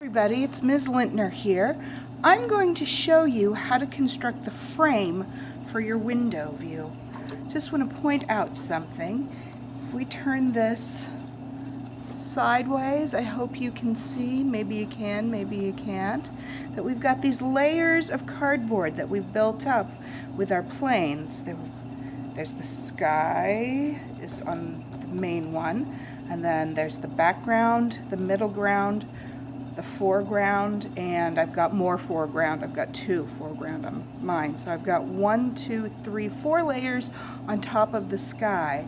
Everybody, it's Ms. Lintner here. I'm going to show you how to construct the frame for your window view. Just want to point out something. If we turn this sideways, I hope you can see, maybe you can, maybe you can't, that we've got these layers of cardboard that we've built up with our planes. There's the sky is on the main one, and then there's the background, the middle ground, the foreground, and I've got more foreground. I've got two foreground on mine. So I've got 1, 2, 3, 4 layers on top of the sky.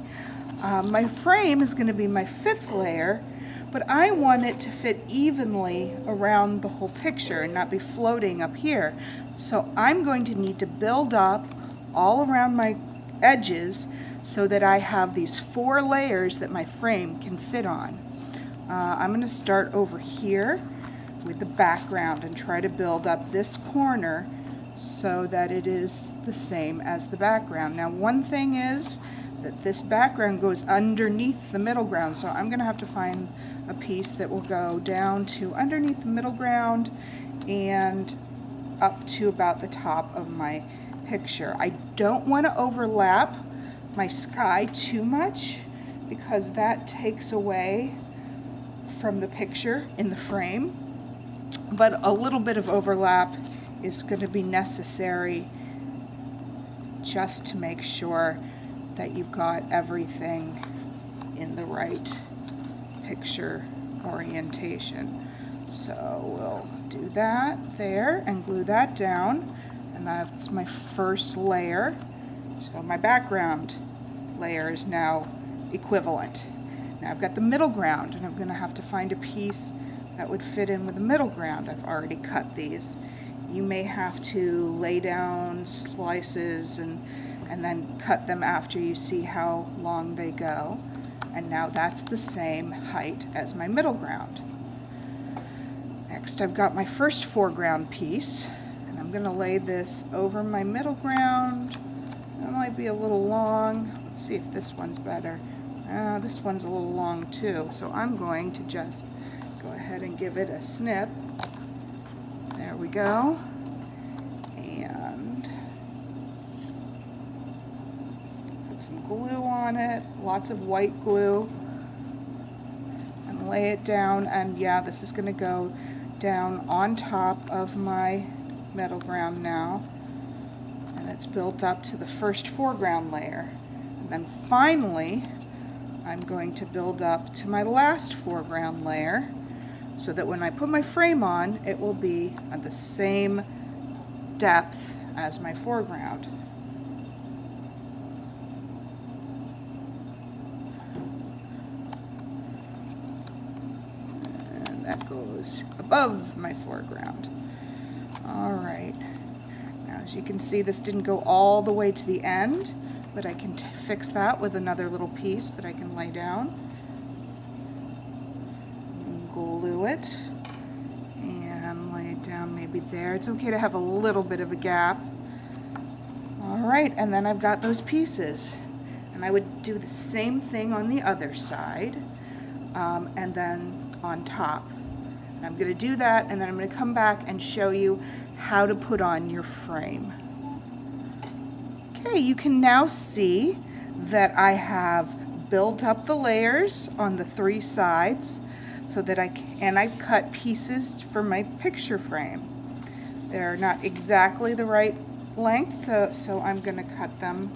My frame is going to be my 5th layer, but I want it to fit evenly around the whole picture and not be floating up here. So I'm going to need to build up all around my edges so that I have these 4 layers that my frame can fit on. I'm going to start over here with the background and try to build up this corner so that it is the same as the background. Now, one thing is that this background goes underneath the middle ground, so I'm going to have to find a piece that will go down to underneath the middle ground and up to about the top of my picture. I don't want to overlap my sky too much because that takes away from the picture in the frame, but a little bit of overlap is going to be necessary just to make sure that you've got everything in the right picture orientation. So we'll do that there and glue that down, and that's my first layer. So my background layer is now equivalent. Now I've got the middle ground, and I'm going to have to find a piece that would fit in with the middle ground. I've already cut these. You may have to lay down slices and then cut them after you see how long they go. And now that's the same height as my middle ground. Next, I've got my first foreground piece, and I'm going to lay this over my middle ground. That might be a little long. Let's see if this one's better. This one's a little long too, so I'm going to just go ahead and give it a snip. There we go. And put some glue on it, lots of white glue, and lay it down. And yeah, this is going to go down on top of my middle ground now, and it's built up to the first foreground layer. And then finally, I'm going to build up to my last foreground layer so that when I put my frame on, it will be at the same depth as my foreground. And that goes above my foreground. All right. Now, as you can see, this didn't go all the way to the end, but I can fix that with another little piece that I can lay down. And glue it and lay it down maybe there. It's okay to have a little bit of a gap. Alright, and then I've got those pieces. And I would do the same thing on the other side, and then on top. And I'm going to do that, and then I'm going to come back and show you how to put on your frame. Okay, you can now see that I have built up the layers on the 3 sides so that I've cut pieces for my picture frame. They're not exactly the right length, so I'm going to cut them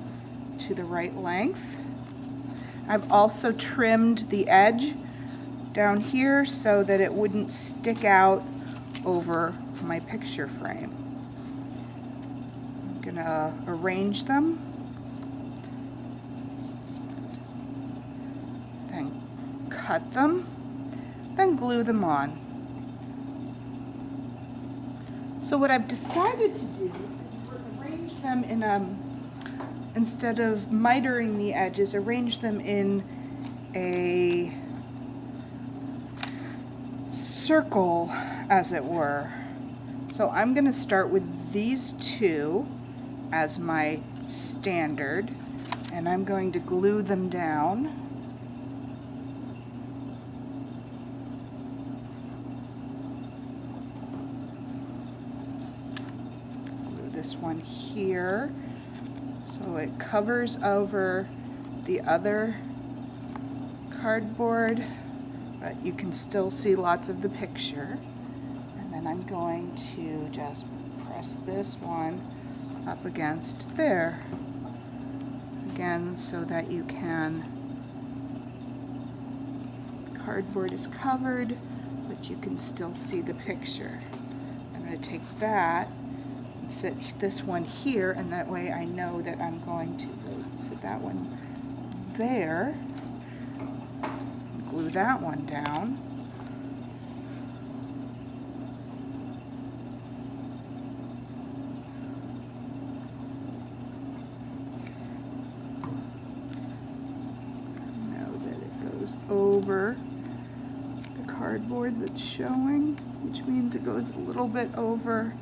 to the right length. I've also trimmed the edge down here so that it wouldn't stick out over my picture frame. I'm going to arrange them, then cut them, then glue them on. So what I've decided to do is arrange them in instead of mitering the edges, arrange them in a circle, as it were. So I'm going to start with these 2 as my standard, and I'm going to glue them down. this one here so it covers over the other cardboard, but you can still see lots of the picture. And then I'm going to just press this one up against there again so that you can, cardboard is covered but you can still see the picture. I'm going to take that and sit this one here, and that way I know that I'm going to sit that one there, glue that one down. Now that it goes over the cardboard that's showing, which means it goes a little bit over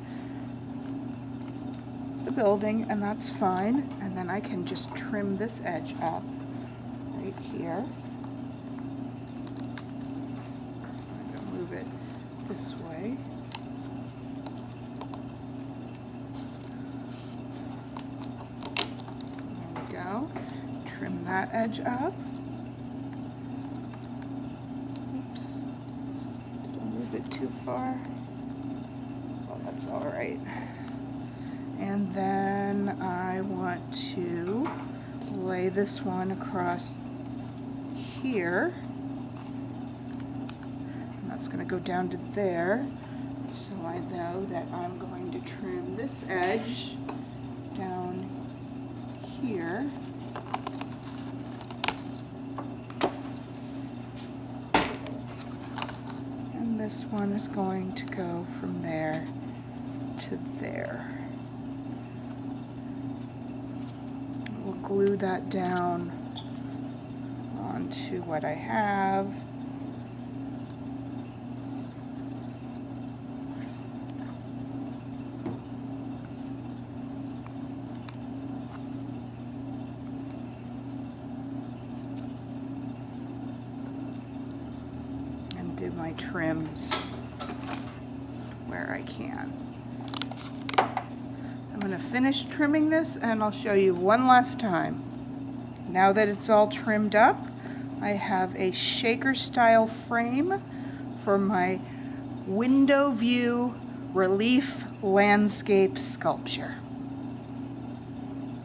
the building, and that's fine. And then I can just trim this edge up right here. I'm going to move it this way. There we go. Trim that edge up. Oops. Did I move it too far? Well, that's all right. And then I want to lay this one across here, and that's going to go down to there, so I know that I'm going to trim this edge down here. And this one is going to go from there to there. We'll glue that down onto what I have. And do my trims where I can. I'm going to finish trimming this and I'll show you one last time. Now that it's all trimmed up, I have a shaker style frame for my window view relief landscape sculpture.